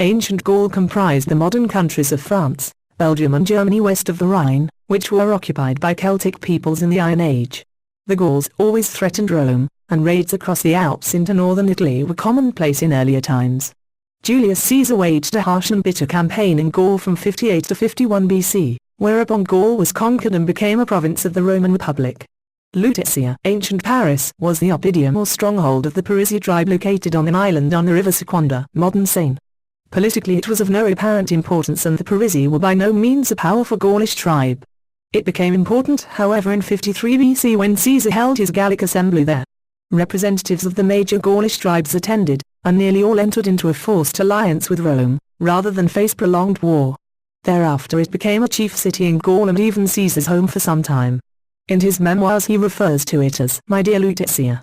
Ancient Gaul comprised the modern countries of France, Belgium and Germany west of the Rhine, which were occupied by Celtic peoples in the Iron Age. The Gauls always threatened Rome, and raids across the Alps into northern Italy were commonplace in earlier times. Julius Caesar waged a harsh and bitter campaign in Gaul from 58 to 51 BC, whereupon Gaul was conquered and became a province of the Roman Republic. Lutetia, ancient Paris, was the oppidum or stronghold of the Parisi tribe located on an island on the river Seconda, modern Seine. Politically it was of no apparent importance and the Parisi were by no means a powerful Gaulish tribe. It became important, however, in 53 BC when Caesar held his Gallic assembly there. Representatives of the major Gaulish tribes attended, and nearly all entered into a forced alliance with Rome, rather than face prolonged war. Thereafter it became a chief city in Gaul and even Caesar's home for some time. In his memoirs he refers to it as "my dear Lutetia."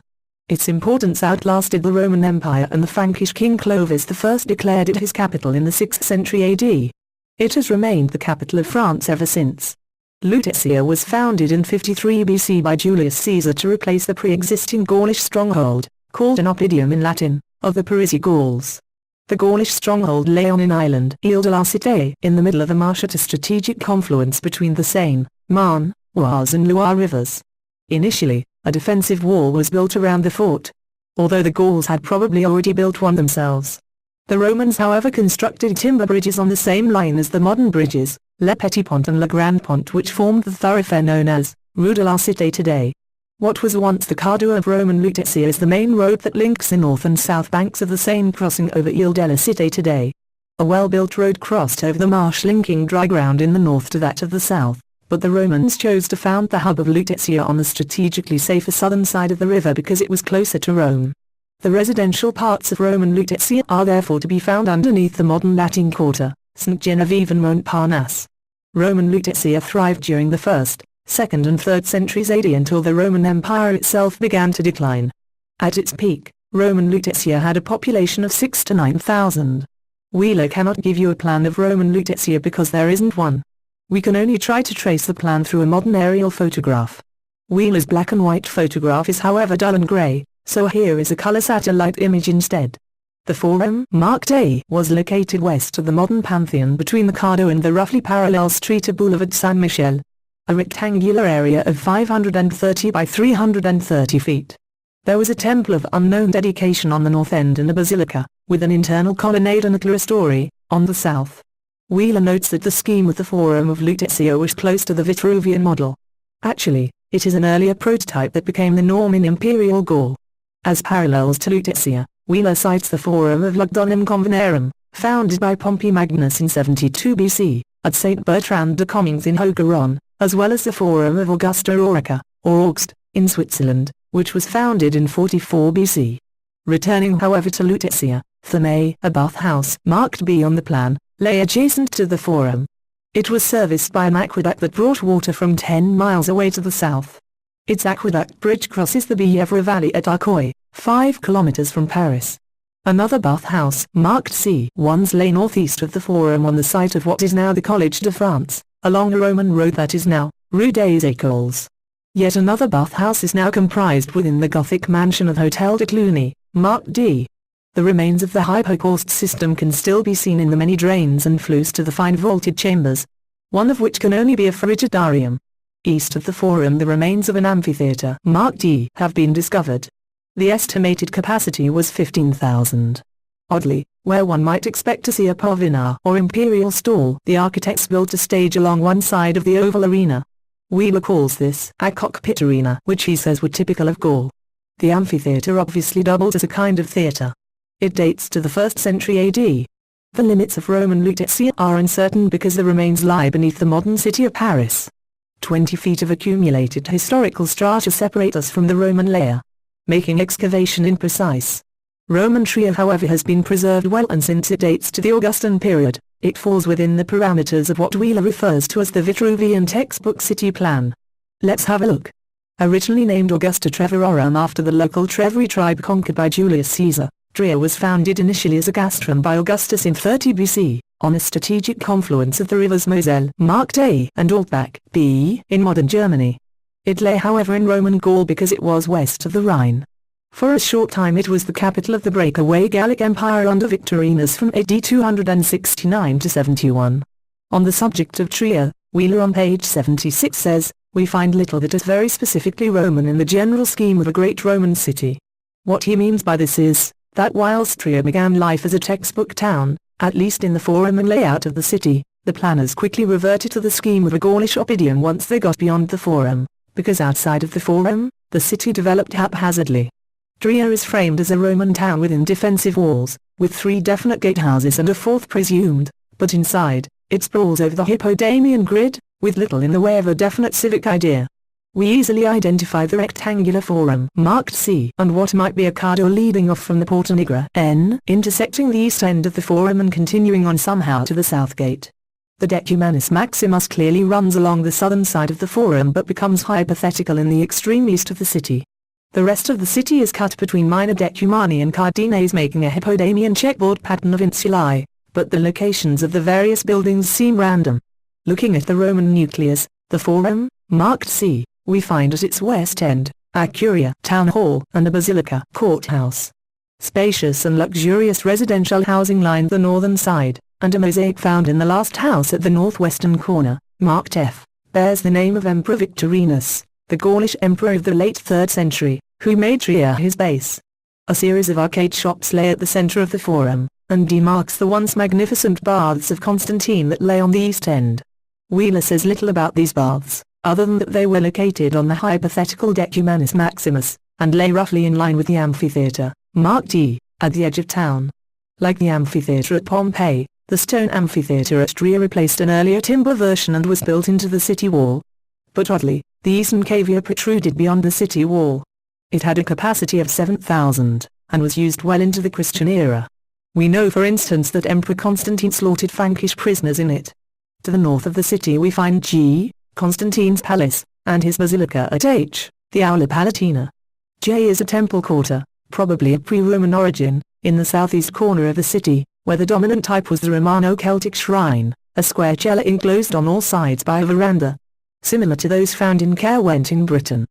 Its importance outlasted the Roman Empire and the Frankish king Clovis I declared it his capital in the 6th century AD. It has remained the capital of France ever since. Lutetia was founded in 53 BC by Julius Caesar to replace the pre-existing Gaulish stronghold, called an oppidum in Latin, of the Parisi Gauls. The Gaulish stronghold lay on an island, Ile de la Cité, in the middle of the marsh at a strategic confluence between the Seine, Marne, Oise and Loire rivers. Initially, a defensive wall was built around the fort, although the Gauls had probably already built one themselves. The Romans however constructed timber bridges on the same line as the modern bridges, Le Petit Pont and Le Grand Pont, which formed the thoroughfare known as Rue de la Cité today. What was once the Cardo of Rome and Lutetia is the main road that links the north and south banks of the Seine, crossing over Ile de la Cité today. A well-built road crossed over the marsh linking dry ground in the north to that of the south, but the Romans chose to found the hub of Lutetia on the strategically safer southern side of the river because it was closer to Rome. The residential parts of Rome and Lutetia are therefore to be found underneath the modern Latin Quarter, St. Genevieve and Montparnasse. Roman Lutetia thrived during the 1st, 2nd and 3rd centuries AD until the Roman Empire itself began to decline. At its peak, Roman Lutetia had a population of 6 to 9,000. Wheeler cannot give you a plan of Roman Lutetia because there isn't one. We can only try to trace the plan through a modern aerial photograph. Wheeler's black and white photograph is however dull and grey, so here is a color satellite image instead. The Forum, marked A, was located west of the modern Pantheon between the Cardo and the roughly parallel street of Boulevard Saint-Michel. A rectangular area of 530 by 330 feet. There was a temple of unknown dedication on the north end and a basilica, with an internal colonnade and a clerestory, on the south. Wheeler notes that the scheme with the Forum of Lutetia was close to the Vitruvian model. Actually, it is an earlier prototype that became the norm in Imperial Gaul. As parallels to Lutetia, Wheeler cites the Forum of Lugdunum Convenarum, founded by Pompey Magnus in 72 BC, at St. Bertrand de Comminges in Haut-Garonne, as well as the Forum of Augusta Treverorum, or Aosta, in Switzerland, which was founded in 44 BC. Returning however to Lutetia, Thermae, a bathhouse marked B on the plan, lay adjacent to the Forum. It was serviced by an aqueduct that brought water from 10 miles away to the south. Its aqueduct bridge crosses the Bièvre Valley at Arcueil, 5 kilometers from Paris. Another bathhouse, marked C, once lay northeast of the Forum on the site of what is now the Collège de France, along a Roman road that is now Rue des Écoles. Yet another bathhouse is now comprised within the Gothic mansion of Hôtel de Cluny, marked D. The remains of the hypocaust system can still be seen in the many drains and flues to the fine vaulted chambers, one of which can only be a frigidarium. East of the Forum the remains of an amphitheatre, marked E, have been discovered. The estimated capacity was 15,000. Oddly, where one might expect to see a pavilion or imperial stall, the architects built a stage along one side of the oval arena. Wheeler calls this a cockpit arena, which he says were typical of Gaul. The amphitheatre obviously doubled as a kind of theatre. It dates to the 1st century AD. The limits of Roman Lutetia are uncertain because the remains lie beneath the modern city of Paris. 20 feet of accumulated historical strata separate us from the Roman layer, making excavation imprecise. Roman Tria however has been preserved well, and since it dates to the Augustan period, it falls within the parameters of what Wheeler refers to as the Vitruvian textbook city plan. Let's have a look. Originally named Augusta Treverorum after the local Treveri tribe conquered by Julius Caesar, Tria was founded initially as a castrum by Augustus in 30 BC, on a strategic confluence of the rivers Moselle, marked A, and Altbach, B, in modern Germany. It lay however in Roman Gaul because it was west of the Rhine. For a short time it was the capital of the breakaway Gallic Empire under Victorinus from AD 269 to 71. On the subject of Trier, Wheeler on page 76 says, "We find little that is very specifically Roman in the general scheme of a great Roman city." What he means by this is, that whilst Trier began life as a textbook town, at least in the forum and layout of the city, the planners quickly reverted to the scheme of a Gaulish oppidum once they got beyond the forum, because outside of the forum, the city developed haphazardly. Trier is framed as a Roman town within defensive walls, with 3 definite gatehouses and a 4th presumed, but inside, it sprawls over the Hippodamian grid, with little in the way of a definite civic idea. We easily identify the rectangular forum marked C and what might be a corridor leading off from the Porta Nigra N, intersecting the east end of the forum and continuing on somehow to the south gate. The Decumanus Maximus clearly runs along the southern side of the forum but becomes hypothetical in the extreme east of the city. The rest of the city is cut between minor decumani and cardines making a Hippodamian checkerboard pattern of insulae, but the locations of the various buildings seem random. Looking at the Roman nucleus, the forum, marked C, we find at its west end, a curia town hall and a basilica courthouse. Spacious and luxurious residential housing lined the northern side, and a mosaic found in the last house at the northwestern corner, marked F, bears the name of Emperor Victorinus, the Gaulish emperor of the late 3rd century, who made Trier his base. A series of arcade shops lay at the center of the forum, and demarks the once magnificent baths of Constantine that lay on the east end. Wheeler says little about these baths, other than that they were located on the hypothetical Decumanus Maximus, and lay roughly in line with the amphitheatre, marked E, at the edge of town. Like the amphitheatre at Pompeii, the stone amphitheatre at Trier replaced an earlier timber version and was built into the city wall. But oddly, the eastern cavea protruded beyond the city wall. It had a capacity of 7,000, and was used well into the Christian era. We know for instance that Emperor Constantine slaughtered Frankish prisoners in it. To the north of the city we find G, Constantine's palace, and his basilica at H, the Aula Palatina. J is a temple quarter, probably of pre-Roman origin, in the southeast corner of the city, where the dominant type was the Romano-Celtic shrine, a square cella enclosed on all sides by a veranda, similar to those found in Caerwent in Britain.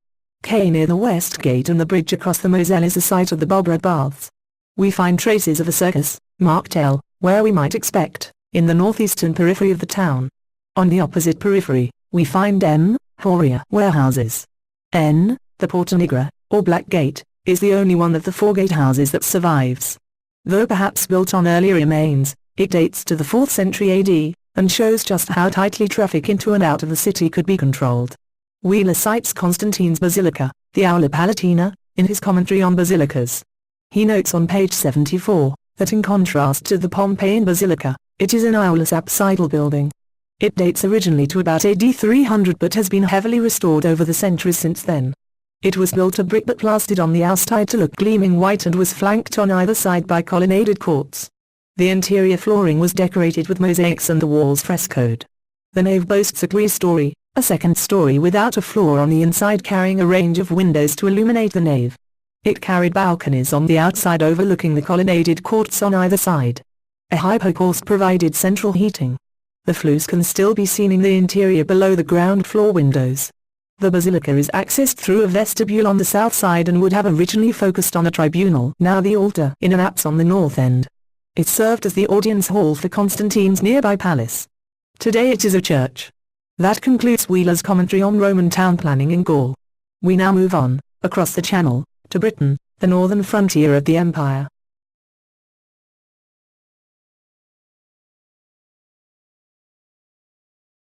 K near the west gate and the bridge across the Moselle is the site of the Bobrad Baths. We find traces of a circus, marked L, where we might expect, in the northeastern periphery of the town. On the opposite periphery, we find M, Horia warehouses. N, the Porta Nigra, or Black Gate, is the only one of the 4 gatehouses that survives. Though perhaps built on earlier remains, it dates to the 4th century AD, and shows just how tightly traffic into and out of the city could be controlled. Wheeler cites Constantine's Basilica, the Aula Palatina, in his commentary on basilicas. He notes on page 74, that in contrast to the Pompeian Basilica, it is an aulus apsidal building. It dates originally to about AD 300 but has been heavily restored over the centuries since then. It was built of brick but plastered on the outside to look gleaming white and was flanked on either side by colonnaded courts. The interior flooring was decorated with mosaics and the walls frescoed. The nave boasts a quay-story, a second story without a floor on the inside carrying a range of windows to illuminate the nave. It carried balconies on the outside overlooking the colonnaded courts on either side. A hypocaust provided central heating. The flues can still be seen in the interior below the ground floor windows. The basilica is accessed through a vestibule on the south side and would have originally focused on a tribunal, now the altar, in an apse on the north end. It served as the audience hall for Constantine's nearby palace. Today it is a church. That concludes Wheeler's commentary on Roman town planning in Gaul. We now move on, across the Channel, to Britain, the northern frontier of the empire.